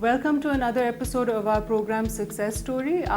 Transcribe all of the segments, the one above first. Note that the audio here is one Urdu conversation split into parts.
Welcome to another episode of our program Success Story.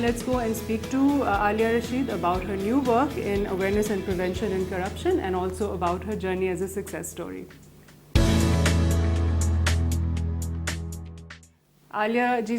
Let's go and speak to Alia Rashid about her new work in awareness and prevention and corruption, and also about her journey as a success story. Alia ji,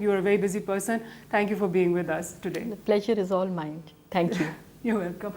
you are a very busy person. Thank you for being with us today. The pleasure is all mine. Thank you. You're welcome.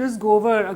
just go over a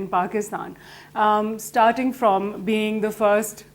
in Pakistan. Starting from being the first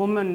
woman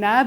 NAB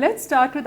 let's start with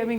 I mean,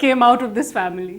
came out of this family?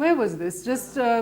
Where was this? Just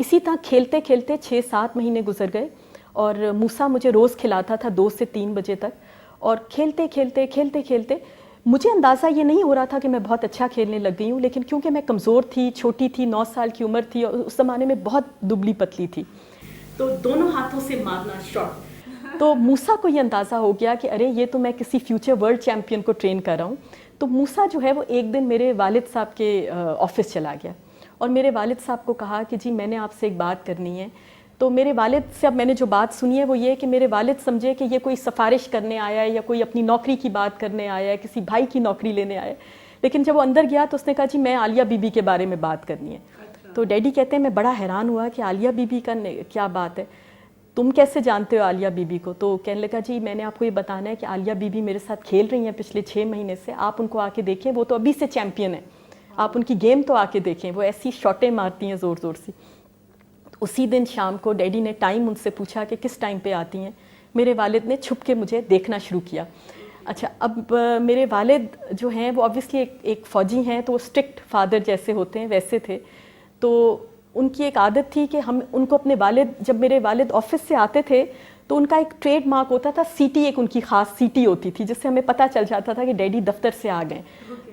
اسی طرح کھیلتے کھیلتے 6-7 مہینے گزر گئے اور موسیٰ مجھے روز کھلاتا تھا 2 سے 3 بجے تک. اور کھیلتے کھیلتے مجھے اندازہ یہ نہیں ہو رہا تھا کہ میں بہت اچھا کھیلنے لگ گئی ہوں, لیکن کیونکہ میں کمزور تھی, چھوٹی تھی, 9 سال کی عمر تھی اور اس زمانے میں بہت دبلی پتلی تھی, تو دونوں ہاتھوں سے مارنا شاٹ. تو موسیٰ کو یہ اندازہ ہو گیا کہ ارے یہ تو میں کسی فیوچر ورلڈ چیمپئن کو ٹرین کر رہا ہوں. تو موسیٰ جو ہے وہ ایک دن میرے والد صاحب کے آفس چلا گیا اور میرے والد صاحب کو کہا کہ جی میں نے آپ سے ایک بات کرنی ہے. تو میرے والد سے اب میں نے جو بات سنی ہے وہ یہ کہ میرے والد سمجھے کہ یہ کوئی سفارش کرنے آیا ہے یا کوئی اپنی نوکری کی بات کرنے آیا ہے, کسی بھائی کی نوکری لینے آیا ہے. لیکن جب وہ اندر گیا تو اس نے کہا جی میں عالیہ بی بی کے بارے میں بات کرنی ہے. تو ڈیڈی کہتے ہیں میں بڑا حیران ہوا کہ عالیہ بی بی کا کیا بات ہے, تم کیسے جانتے ہو عالیہ بی بی کو؟ تو کہنے لگا جی میں نے آپ کو یہ بتانا ہے کہ عالیہ بی بی میرے ساتھ کھیل رہی ہیں پچھلے 6 مہینے سے, آپ ان کو آ کے دیکھیں, وہ تو ابھی سے چیمپئن ہیں, آپ ان کی گیم تو آ کے دیکھیں, وہ ایسی شاٹیں مارتی ہیں زور زور سی. اسی دن شام کو ڈیڈی نے ٹائم ان سے پوچھا کہ کس ٹائم پہ آتی ہیں. میرے والد نے چھپ کے مجھے دیکھنا شروع کیا. اچھا اب میرے والد جو ہیں وہ اوبویسلی ایک فوجی ہیں, تو وہ اسٹرکٹ فادر جیسے ہوتے ہیں ویسے تھے. تو ان کی ایک عادت تھی کہ ہم ان کو اپنے والد, جب میرے والد آفس سے آتے تھے تو ان کا ایک ٹریڈ مارک ہوتا تھا, سیٹی ایک ان کی خاص سیٹی ہوتی تھی جس سے ہمیں پتہ چل جاتا تھا کہ ڈیڈی دفتر سے آ گئے.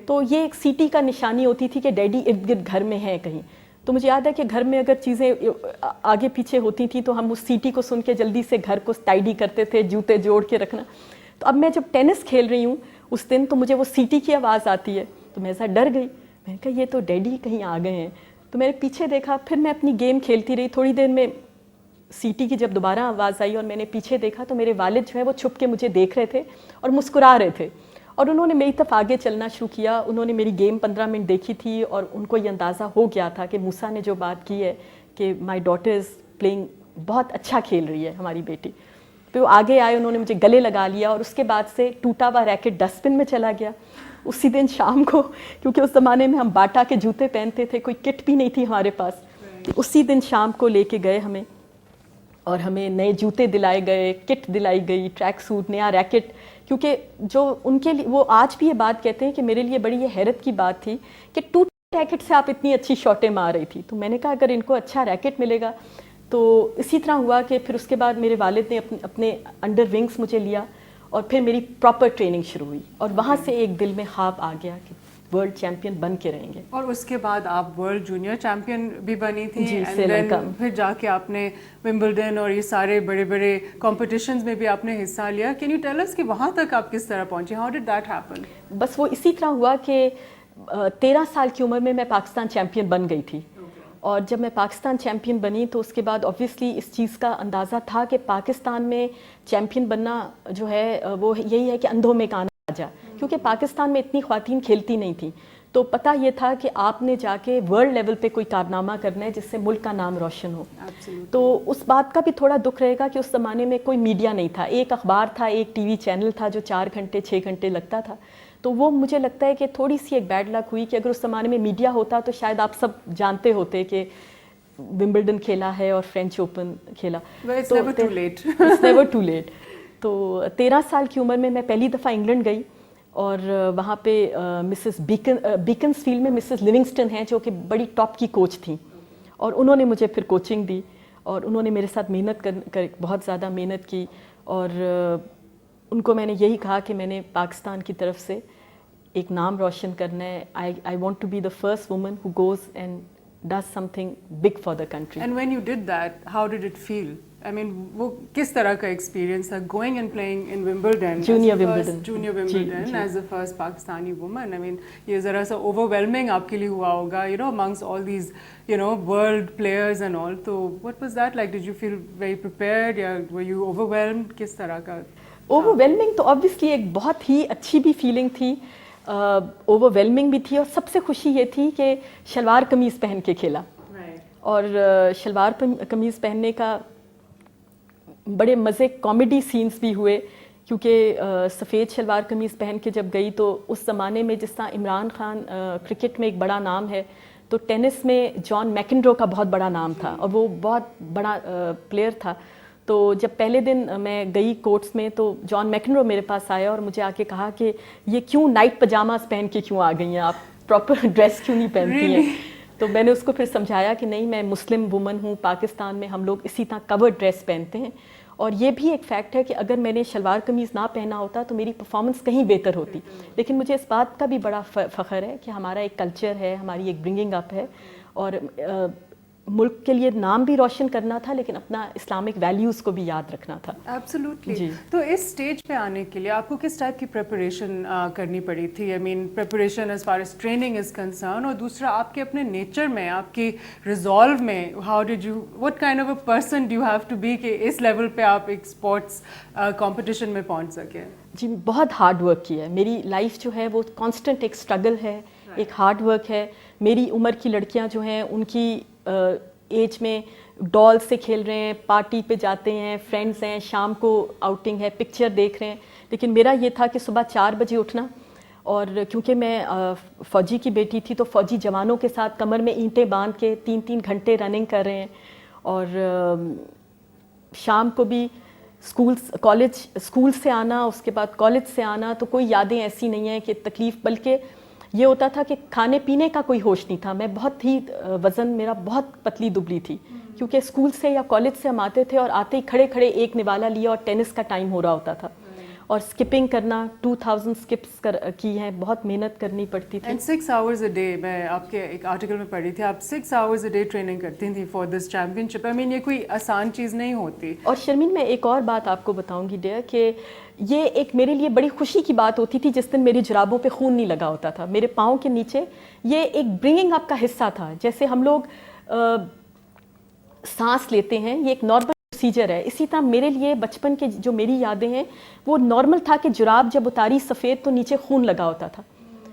تو یہ ایک سیٹی کا نشانی ہوتی تھی کہ ڈیڈی ارد گرد گھر میں ہیں کہیں. تو مجھے یاد ہے کہ گھر میں اگر چیزیں آگے پیچھے ہوتی تھیں تو ہم اس سیٹی کو سن کے جلدی سے گھر کو ٹائڈی کرتے تھے, جوتے جوڑ کے رکھنا. تو اب میں جب ٹینس کھیل رہی ہوں اس دن تو مجھے وہ سیٹی کی آواز آتی ہے, تو میں ایسا ڈر گئی, میں نے کہا یہ تو ڈیڈی کہیں آ گئے ہیں. تو میں نے پیچھے دیکھا, پھر میں اپنی گیم کھیلتی رہی. تھوڑی دیر میں سیٹی کی جب دوبارہ آواز آئی اور میں نے پیچھے دیکھا تو میرے والد جو ہے وہ چھپ کے مجھے دیکھ رہے تھے اور مسکرا رہے تھے, اور انہوں نے میری طرف آگے چلنا شروع کیا. انہوں نے میری گیم 15 منٹ دیکھی تھی اور ان کو یہ اندازہ ہو گیا تھا کہ موسیٰ نے جو بات کی ہے کہ مائی ڈاٹر از پلینگ, بہت اچھا کھیل رہی ہے ہماری بیٹی. پھر وہ آگے آئے, انہوں نے مجھے گلے لگا لیا اور اس کے بعد سے ٹوٹا ہوا ریکٹ ڈسٹ بن میں چلا گیا. اسی دن شام کو, کیونکہ اس زمانے میں ہم باٹا کے جوتے پہنتے تھے, کوئی کٹ بھی نہیں تھی ہمارے پاس, اسی دن شام کو لے کے گئے ہمیں اور ہمیں نئے جوتے دلائے گئے, کٹ دلائی گئی, ٹریک سوٹ, نیا ریکٹ. کیونکہ جو ان کے لیے, وہ آج بھی یہ بات کہتے ہیں کہ میرے لیے بڑی یہ حیرت کی بات تھی کہ ٹوٹے ریکٹ سے آپ اتنی اچھی شاٹیں مار رہی تھی. تو میں نے کہا اگر ان کو اچھا ریکٹ ملے گا. تو اسی طرح ہوا کہ پھر اس کے بعد میرے والد نے اپنے انڈر ونگس مجھے لیا اور پھر میری پراپر ٹریننگ شروع ہوئی, اور وہاں سے ایک دل میں خواب آ گیا کہ ورلڈ چیمپئن بن کے رہیں گے. اور اس کے بعد آپ ورلڈ جونیئر چیمپئن بھی بنی تھیں, جی, سری لنکا. پھر جا کے آپ نے ومبلڈن اور یہ سارے بڑے بڑے کمپٹیشنز میں بھی آپ نے حصہ لیا. کین یو ٹیل اس کہ وہاں تک آپ کس طرح پہنچے, ہاؤ ڈڈ دیٹ ہیپن؟ بس وہ اسی طرح ہوا کہ 13 سال کی عمر میں پاکستان چیمپئن بن گئی تھی. اور جب میں پاکستان چیمپئن بنی تو اس کے بعد اوبویسلی اس چیز کا اندازہ تھا کہ پاکستان میں چیمپئن بننا جو ہے وہ یہی ہے کہ اندھوں میں کانا راجا, کیونکہ پاکستان میں اتنی خواتین کھیلتی نہیں تھیں. تو پتہ یہ تھا کہ آپ نے جا کے ورلڈ لیول پہ کوئی کارنامہ کرنا ہے جس سے ملک کا نام روشن ہو. تو اس بات کا بھی تھوڑا دکھ رہے گا کہ اس زمانے میں کوئی میڈیا نہیں تھا, ایک اخبار تھا, ایک ٹی وی چینل تھا جو 4 گھنٹے 6 گھنٹے لگتا تھا. تو وہ مجھے لگتا ہے کہ تھوڑی سی ایک بیڈ لک ہوئی کہ اگر اس زمانے میں میڈیا ہوتا تو شاید آپ سب جانتے ہوتے کہ ومبلڈن کھیلا ہے اور فرینچ اوپن کھیلا. It's never too late. It's never too late. تو 13 سال کی عمر میں پہلی دفعہ انگلینڈ گئی اور وہاں پہ مسز بیکنس فیلڈ میں مسز لیونگسٹن ہیں جو کہ بڑی ٹاپ کی کوچ تھیں, اور انہوں نے مجھے پھر کوچنگ دی اور انہوں نے میرے ساتھ محنت بہت زیادہ محنت کی. اور ان کو میں نے یہی کہا کہ میں نے پاکستان کی طرف سے ایک نام روشن کرنا ہے. I want to be the first woman who goes and does something big for the country. And when you did that, how did it feel? I mean, وہ کس طرح کا ایکسپیرینس تھا going and playing in Wimbledon, junior Wimbledon as the first Pakistani woman? I mean, یہ ذرا سا overwhelming آپ کے لیے ہوا ہوگا, you know, amongst all these, you know, world players and all. So what was that like? Did you feel very prepared? یا were you overwhelmed? کس طرح کا؟ overwhelming تو obviously ایک بہت ہی اچھی بھی فیلنگ تھی, اوور ویلمنگ بھی تھی, اور سب سے خوشی یہ تھی کہ شلوار قمیض پہن کے کھیلا. اور شلوار قمیض پہننے کا بڑے مزے کامیڈی سینس بھی ہوئے, کیونکہ سفید شلوار قمیض پہن کے جب گئی تو اس زمانے میں جس طرح عمران خان کرکٹ میں ایک بڑا نام ہے, تو ٹینس میں جان میکنرو کا بہت بڑا نام تھا اور وہ بہت بڑا پلیئر تھا. تو جب پہلے دن میں گئی کورٹس میں تو جان میکنرو میرے پاس آیا اور مجھے آ کے کہا کہ یہ کیوں نائٹ پجاماز پہن کے کیوں آ گئی ہیں آپ, پراپر ڈریس کیوں نہیں پہنتی ہیں؟ تو میں نے اس کو پھر سمجھایا کہ نہیں میں مسلم وومن ہوں, پاکستان میں ہم لوگ اسی طرح کورڈ ڈریس پہنتے ہیں, اور یہ بھی ایک فیکٹ ہے کہ اگر میں نے شلوار قمیض نہ پہنا ہوتا تو میری پرفارمنس کہیں بہتر ہوتی. لیکن مجھے اس بات کا بھی بڑا فخر ہے کہ ہمارا ایک کلچر ہے, ہماری ایک برنگنگ اپ ہے, اور ملک کے لیے نام بھی روشن کرنا تھا لیکن اپنا اسلامک ویلیوز کو بھی یاد رکھنا تھا. ایبسلیوٹلی. تو اس اسٹیج پہ آنے کے لیے آپ کو کس ٹائپ کی پریپریشن کرنی پڑی تھی؟ I mean preparation as far as training is concerned, اور دوسرا آپ کے اپنے نیچر میں, آپ کی ریزالو میں, how did you, what kind of a person do you have to be کہ اس لیول پہ آپ ایک اسپورٹس کمپٹیشن میں پہنچ سکیں؟ جی بہت ہارڈ ورک کیا ہے. میری لائف جو ہے وہ کانسٹنٹ ایک اسٹرگل ہے, ایک ہارڈ ورک ہے. میری عمر کی لڑکیاں جو ہیں ان کی ایج میں ڈال سے کھیل رہے ہیں, پارٹی پہ جاتے ہیں, فرینڈز ہیں, شام کو آؤٹنگ ہے, پکچر دیکھ رہے ہیں. لیکن میرا یہ تھا کہ صبح 4 بجے اٹھنا, اور کیونکہ میں فوجی کی بیٹی تھی تو فوجی جوانوں کے ساتھ کمر میں اینٹیں باندھ کے 3 گھنٹے رننگ کر رہے ہیں, اور شام کو بھی اسکول سے آنا, اس کے بعد کالج سے آنا. تو کوئی یادیں ایسی نہیں ہیں کہ تکلیف, بلکہ یہ ہوتا تھا کہ کھانے پینے کا کوئی ہوش نہیں تھا. میں بہت ہی وزن میرا بہت پتلی دبلی تھی, کیونکہ اسکول سے یا کالج سے ہم آتے تھے اور آتے ہی کھڑے کھڑے ایک نوالا لیا اور ٹینس کا ٹائم ہو رہا ہوتا تھا, اور اسکپنگ کرنا 2000 اسکپس کی ہیں, بہت محنت کرنی پڑتی تھی. اینڈ 6 hours a day, میں آپ کے ایک آرٹیکل میں پڑھی تھی, آپ 6 hours a day ٹریننگ کرتی تھیں فار دس چیمپئن شپ. آئی مین یہ کوئی آسان چیز نہیں ہوتی. اور شرمین میں ایک اور بات آپ کو بتاؤں گی ڈیئر, کہ یہ ایک میرے لیے بڑی خوشی کی بات ہوتی تھی جس دن میری جرابوں پہ خون نہیں لگا ہوتا تھا, میرے پاؤں کے نیچے. یہ ایک برنگنگ اپ کا حصہ تھا. جیسے ہم لوگ سانس لیتے ہیں, یہ ایک نارمل پروسیجر ہے, اسی طرح میرے لیے بچپن کے جو میری یادیں ہیں وہ نارمل تھا کہ جراب جب اتاری سفید تو نیچے خون لگا ہوتا تھا.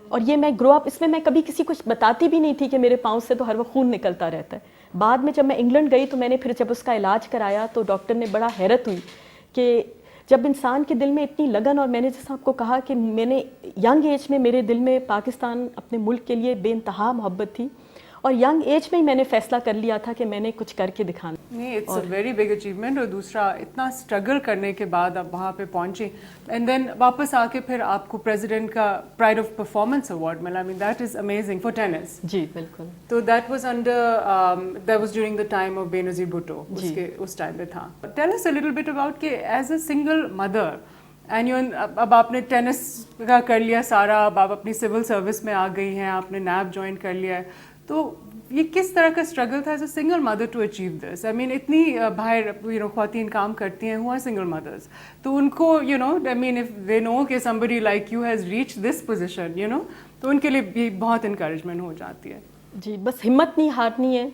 اور یہ میں گرو اپ, اس میں کبھی کسی کو بتاتی بھی نہیں تھی کہ میرے پاؤں سے تو ہر وقت خون نکلتا رہتا ہے. بعد میں جب میں انگلینڈ گئی تو میں نے پھر جب اس کا علاج کرایا تو ڈاکٹر نے بڑا حیرت ہوئی کہ جب انسان کے دل میں اتنی لگن, اور میں نے جیسا آپ کو کہا کہ میں نے ینگ ایج میں میرے دل میں پاکستان اپنے ملک کے لیے بے انتہا محبت تھی, اور ینگ ایج میں ہی میں نے فیصلہ کر لیا تھا کہ میں نے کچھ کر کے دکھانا. نہیں, it's a very big achievement. اور دوسرا اتنا اسٹرگل کرنے کے بعد آپ وہاں پہ پہنچی, اینڈ دین واپس آ کے پھر آپ کو پریزیڈنٹ کا پرائڈ آف پرفارمنس ایوارڈ ملا. I mean that is amazing for tennis. جی بالکل. تو that was that was during the time of Benazir Bhutto, اس ٹائم پہ تھا. Tell us a little bit about کہ as a single mother and you, اب آپ نے ٹینس کا کر لیا سارا, اب آپ اپنی سول سروس میں آ گئی ہیں, آپ نے نیب جوائن کر لیا ہے, تو یہ کس طرح کا اسٹرگل تھا as a single mother to achieve this? I mean اتنی باہر خواتین کام کرتی ہیں, ہو آر سنگل مدرس, تو ان کو آئی مین اف دے نو کہ somebody like you has reached this position, تو ان کے لیے بھی بہت انکریجمنٹ ہو جاتی ہے. جی بس ہمت نہیں ہارنی ہے,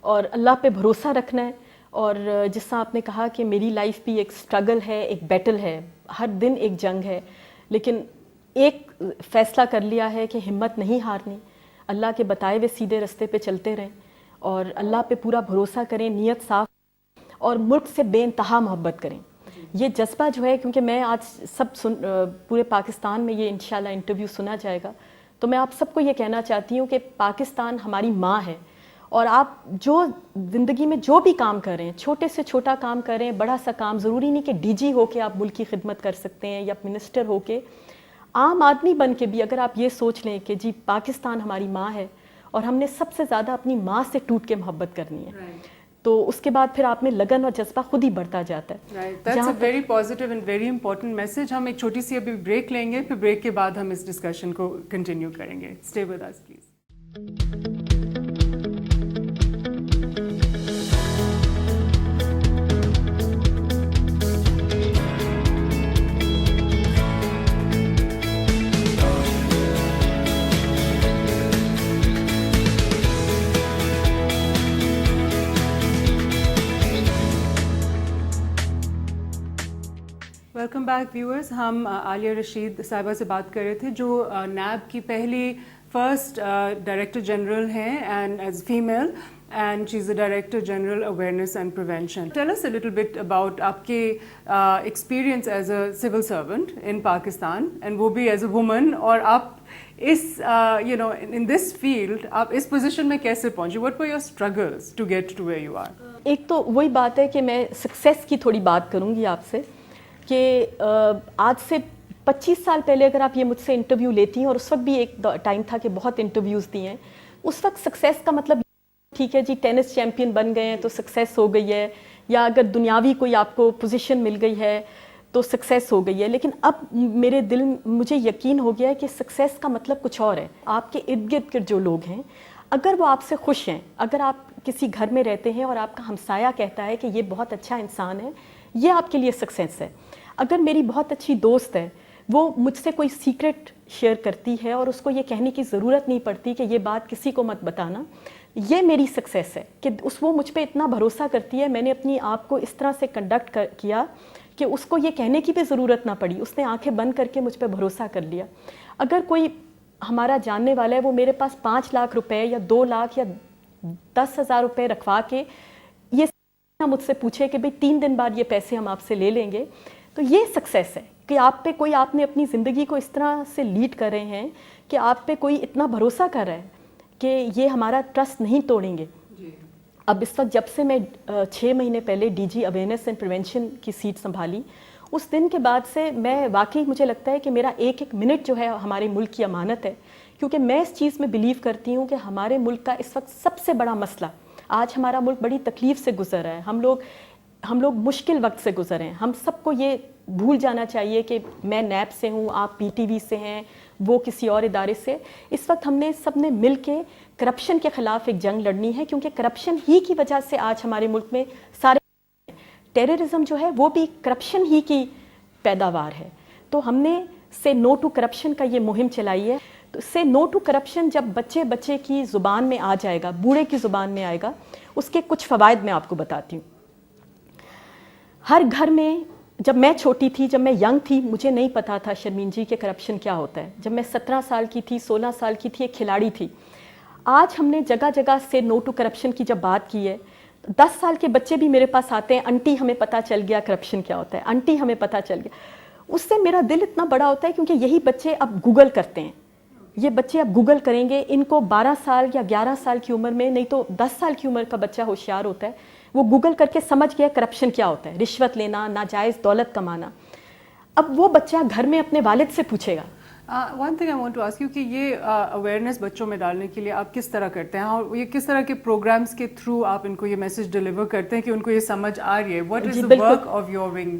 اور اللہ پہ بھروسہ رکھنا ہے. اور جس طرح آپ نے کہا کہ میری لائف بھی ایک اسٹرگل ہے, ایک بیٹل ہے, ہر دن ایک جنگ ہے, لیکن ایک فیصلہ کر لیا ہے کہ ہمت نہیں ہارنی, اللہ کے بتائے ہوئے سیدھے رستے پہ چلتے رہیں, اور اللہ پہ پورا بھروسہ کریں, نیت صاف, اور ملک سے بے انتہا محبت کریں. یہ جذبہ جو ہے, کیونکہ میں آج پورے پاکستان میں یہ انشاءاللہ انٹرویو سنا جائے گا, تو میں آپ سب کو یہ کہنا چاہتی ہوں کہ پاکستان ہماری ماں ہے, اور آپ جو زندگی میں جو بھی کام کر رہے ہیں, چھوٹے سے چھوٹا کام کر رہے ہیں, بڑا سا کام, ضروری نہیں کہ ڈی جی ہو کے آپ ملک کی خدمت کر سکتے ہیں یا منسٹر ہو کے, عام آدمی بن کے بھی اگر آپ یہ سوچ لیں کہ جی پاکستان ہماری ماں ہے اور ہم نے سب سے زیادہ اپنی ماں سے ٹوٹ کے محبت کرنی ہے, تو اس کے بعد پھر آپ میں لگن اور جذبہ خود ہی بڑھتا جاتا ہے. That's a very positive and very important message. ہم ایک چھوٹی سی ابھی بریک لیں گے, پھر بریک کے بعد ہم اس ڈسکشن کو کنٹینیو کریں گے. Stay with us please. Welcome back viewers. ہم عالیہ رشید صاحبہ سے بات کر رہے تھے جو نیب کی پہلی فرسٹ ڈائریکٹر جنرل ہیں, and as female, and she is a director general awareness and prevention. Tell us a little bit about آپ کے experience as a civil servant in Pakistan, and وہ بھی ایز اے وومن, اور آپ اس ان دس فیلڈ آپ اس پوزیشن میں کیسے پہنچے؟ What were your struggles to get to where you are? ایک تو وہی بات ہے کہ میں سکسیس کی تھوڑی بات کروں گی آپ سے, کہ آج سے 25 سال پہلے اگر آپ یہ مجھ سے انٹرویو لیتی ہیں, اور اس وقت بھی ایک ٹائم تھا کہ بہت انٹرویوز دی ہیں, اس وقت سکسیس کا مطلب ٹھیک ہے جی ٹینس چیمپئن بن گئے ہیں تو سکسیس ہو گئی ہے, یا اگر دنیاوی کوئی آپ کو پوزیشن مل گئی ہے تو سکسیس ہو گئی ہے. لیکن اب میرے دل مجھے یقین ہو گیا ہے کہ سکسیس کا مطلب کچھ اور ہے. آپ کے ارد گرد جو لوگ ہیں اگر وہ آپ سے خوش ہیں, اگر آپ کسی گھر میں رہتے ہیں اور آپ کا ہمسایہ کہتا ہے کہ یہ بہت اچھا انسان ہے, یہ آپ کے لیے سکسیس ہے. اگر میری بہت اچھی دوست ہے, وہ مجھ سے کوئی سیکرٹ شیئر کرتی ہے اور اس کو یہ کہنے کی ضرورت نہیں پڑتی کہ یہ بات کسی کو مت بتانا, یہ میری سکسیس ہے. کہ وہ مجھ پہ اتنا بھروسہ کرتی ہے, میں نے اپنی آپ کو اس طرح سے کنڈکٹ کیا کہ اس کو یہ کہنے کی بھی ضرورت نہ پڑی, اس نے آنکھیں بند کر کے مجھ پہ بھروسہ کر لیا. اگر کوئی ہمارا جاننے والا ہے, وہ میرے پاس 5 لاکھ روپے یا 2 لاکھ یا 10,000 روپے رکھوا کے یہ مجھ سے پوچھے کہ بھئی 3 دن بعد یہ پیسے ہم آپ سے لے لیں گے, تو یہ سکسیس ہے کہ آپ پہ کوئی, آپ نے اپنی زندگی کو اس طرح سے لیڈ کر رہے ہیں کہ آپ پہ کوئی اتنا بھروسہ کر رہا ہے کہ یہ ہمارا ٹرسٹ نہیں توڑیں گے. اب اس وقت جب سے میں 6 مہینے پہلے D G awareness and prevention کی سیٹ سنبھالی, اس دن کے بعد سے میں واقعی مجھے لگتا ہے کہ میرا ایک ایک منٹ جو ہے ہمارے ملک کی امانت ہے. کیونکہ میں اس چیز میں بلیو کرتی ہوں کہ ہمارے ملک کا اس وقت سب سے بڑا مسئلہ, آج ہمارا ملک بڑی تکلیف سے گزر رہا ہے, ہم لوگ مشکل وقت سے گزرے ہیں. ہم سب کو یہ بھول جانا چاہیے کہ میں نیب سے ہوں, آپ پی ٹی وی سے ہیں, وہ کسی اور ادارے سے. اس وقت ہم نے سب نے مل کے کرپشن کے خلاف ایک جنگ لڑنی ہے, کیونکہ کرپشن ہی کی وجہ سے آج ہمارے ملک میں سارے ٹیررزم جو ہے وہ بھی کرپشن ہی کی پیداوار ہے. تو ہم نے سے نو ٹو کرپشن کا یہ مہم چلائی ہے. تو سے نو ٹو کرپشن جب بچے کی زبان میں آ جائے گا, بوڑھے کی زبان میں آئے گا, اس کے کچھ فوائد میں آپ کو بتاتی ہوں. ہر گھر میں, جب میں چھوٹی تھی, جب میں ینگ تھی, مجھے نہیں پتا تھا شرمین جی کہ کرپشن کیا ہوتا ہے. جب میں 17 سال کی تھی, 16 سال کی تھی, ایک کھلاڑی تھی. آج ہم نے جگہ جگہ سے نو ٹو کرپشن کی جب بات کی ہے, 10 سال کے بچے بھی میرے پاس آتے ہیں, انٹی ہمیں پتہ چل گیا کرپشن کیا ہوتا ہے, انٹی ہمیں پتہ چل گیا. اس سے میرا دل اتنا بڑا ہوتا ہے کیونکہ یہی بچے اب گوگل کرتے ہیں. یہ بچے اب گوگل کریں گے. ان کو 12 سال یا 11 سال کی عمر میں, نہیں تو 10 سال کی عمر کا بچہ ہوشیار ہوتا ہے, وہ گوگل کر کے سمجھ گیا کرپشن کیا ہوتا ہے, رشوت لینا, ناجائز دولت کمانا. اب وہ بچہ گھر میں اپنے والد سے پوچھے گا. One thing I want to ask you کہ یہ اویئرنیس بچوں میں ڈالنے کے لیے آپ کس طرح کرتے ہیں, اور یہ کس طرح کے پروگرامس کے تھرو آپ ان کو یہ میسج ڈلیور کرتے ہیں کہ ان کو یہ سمجھ آ رہی ہے؟ What is the work of your wing?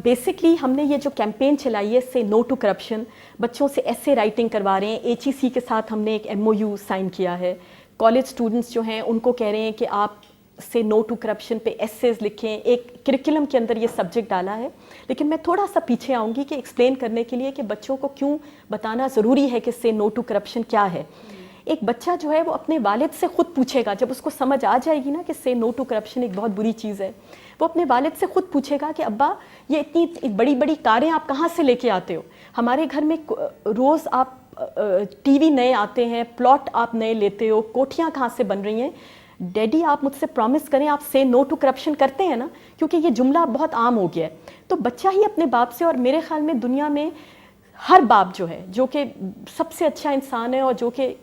Basically ہم نے یہ جو کیمپین چلائی ہے سے نو ٹو کرپشن, بچوں سے ایسے رائٹنگ کروا رہے ہیں. ایچ ای سی کے ساتھ ہم نے ایک ایم او یو سائن کیا ہے. کالج اسٹوڈنٹس جو ہیں ان کو کہہ رہے ہیں کہ آپ سے نو ٹو کرپشن پہ ایسیز لکھیں. ایک کریکولم کے اندر یہ سبجیکٹ ڈالا ہے, لیکن میں تھوڑا سا پیچھے آؤں گی کہ ایکسپلین کرنے کے لیے کہ بچوں کو کیوں بتانا ضروری ہے کہ سے نو ٹو کرپشن کیا ہے. ایک بچہ جو ہے وہ اپنے والد سے خود پوچھے گا, جب اس کو سمجھ آ جائے گی نا کہ سے نو ٹو کرپشن ایک بہت بری چیز ہے, وہ اپنے والد سے خود پوچھے گا کہ ابا یہ اتنی بڑی بڑی کاریں آپ کہاں سے لے کے آتے ہو؟ ہمارے گھر میں روز آپ ٹی وی نئے آتے ہیں, پلاٹ آپ نئے لیتے ہو, کوٹھیاں کہاں سے بن رہی ہیں؟ ڈیڈی آپ مجھ سے پرومس کریں آپ سے نو ٹو کرپشن کرتے ہیں نا, کیونکہ یہ جملہ بہت عام ہو گیا ہے. تو بچہ ہی اپنے باپ سے, اور میرے خیال میں دنیا میں ہر باپ جو ہے, جو کہ سب سے اچھا انسان ہے اور جو کہ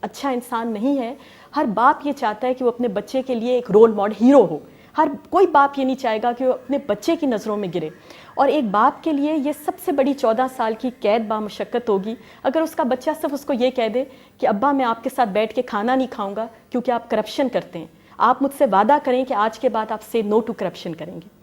اچھا انسان نہیں ہے, ہر باپ یہ چاہتا ہے کہ وہ اپنے بچے کے لیے ایک رول ماڈل, ہیرو ہو. ہر کوئی باپ یہ نہیں چاہے گا کہ وہ اپنے بچے کی نظروں میں گرے. اور ایک باپ کے لیے یہ سب سے بڑی 14 سال کی قید بامشقت ہوگی اگر اس کا بچہ صرف اس کو یہ کہہ دے کہ ابا میں آپ کے ساتھ بیٹھ کے کھانا نہیں کھاؤں گا کیونکہ آپ کرپشن کرتے ہیں. آپ مجھ سے وعدہ کریں کہ آج کے بعد آپ سے نو ٹو کرپشن کریں گے.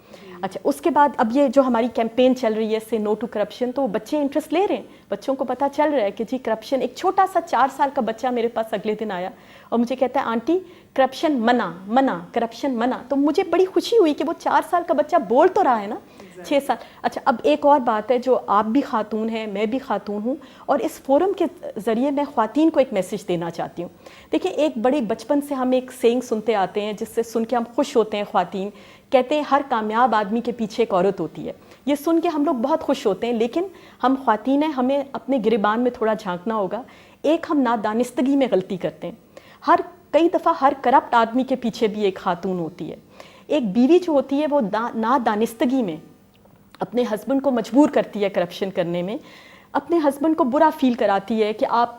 اچھا, اس کے بعد اب یہ جو ہماری کیمپین چل رہی ہے سے نو ٹو کرپشن, تو بچے انٹرسٹ لے رہے ہیں. بچوں کو پتہ چل رہا ہے کہ جی کرپشن. ایک چھوٹا سا 4 سال کا بچہ میرے پاس اگلے دن آیا اور مجھے کہتا ہے آنٹی کرپشن منع, کرپشن منع. تو مجھے بڑی خوشی ہوئی کہ وہ 4 سال کا بچہ بول تو رہا ہے نا, 6 سال. اچھا, اب ایک اور بات ہے, جو آپ بھی خاتون ہیں, میں بھی خاتون ہوں, اور اس فورم کے ذریعے میں خواتین کو ایک میسج دینا چاہتی ہوں. دیکھیں, ایک بڑے بچپن سے ہم ایک سینگ سنتے آتے ہیں جس سے سن کے ہم خوش ہوتے ہیں. خواتین کہتے ہیں ہر کامیاب آدمی کے پیچھے ایک عورت ہوتی ہے. یہ سن کے ہم لوگ بہت خوش ہوتے ہیں, لیکن ہم خواتین ہیں, ہمیں اپنے گریبان میں تھوڑا جھانکنا ہوگا. ایک ہم نادانستگی میں غلطی کرتے ہیں. کئی دفعہ ہر کرپٹ آدمی کے پیچھے بھی ایک خاتون ہوتی ہے. ایک بیوی جو ہوتی ہے وہ نادانستگی میں اپنے ہسبینڈ کو مجبور کرتی ہے کرپشن کرنے میں, اپنے ہسبینڈ کو برا فیل کراتی ہے کہ آپ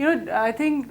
you know, I think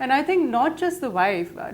and I think not just the wife,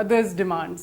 others demands,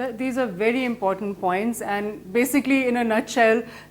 These are very important points, and basically, in a nutshell,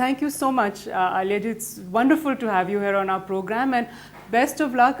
Thank you so much, Alia ji. It's wonderful to have you here on our program, and best of luck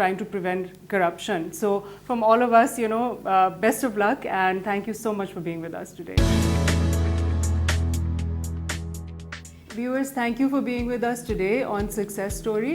trying to prevent corruption. So from all of us, best of luck, and thank you so much for being with us today. Viewers, thank you for being with us today on Success Story.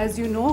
As you know,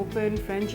Open, French